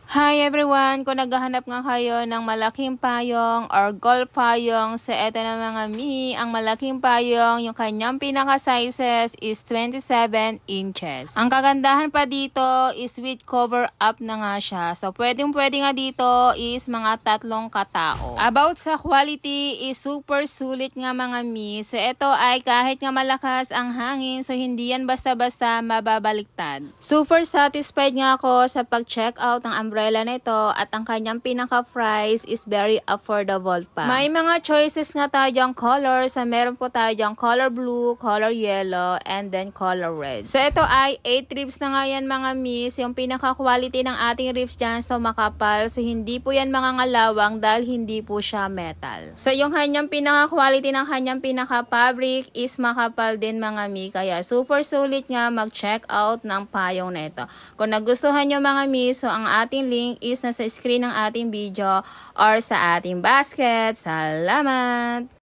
Hi everyone! Kung naghahanap nga kayo ng malaking payong or golf payong, sa eto na mga mi, ang malaking payong, yung kanyang pinaka-sizes is 27 inches. Ang kagandahan pa dito is with cover up na nga siya. So pwede nga dito is mga 3 katao. About sa quality is super sulit nga mga mi. So ito ay kahit nga malakas ang hangin, so hindi yan basta-basta mababaliktad. Super satisfied nga ako sa pag-check out ng umbrella nito at ang kanyang pinaka-price is very affordable pa. May mga choices nga tayo dyang colors. Meron po tayo dyang color blue, color yellow, and then color red. So ito ay 8 ribs na nga yan mga miss. Yung pinaka-quality ng ating ribs dyan, so makapal. So hindi po yan mga ngalawang dahil hindi po siya metal. So yung kanyang pinaka-quality ng kanyang pinaka-fabric is makapal din mga mi. Kaya super sulit nga mag-check out ng payong nito. Kung nagustuhan nyo mga miss, so ang ating link is nasa screen ng ating video or sa ating basket. Salamat!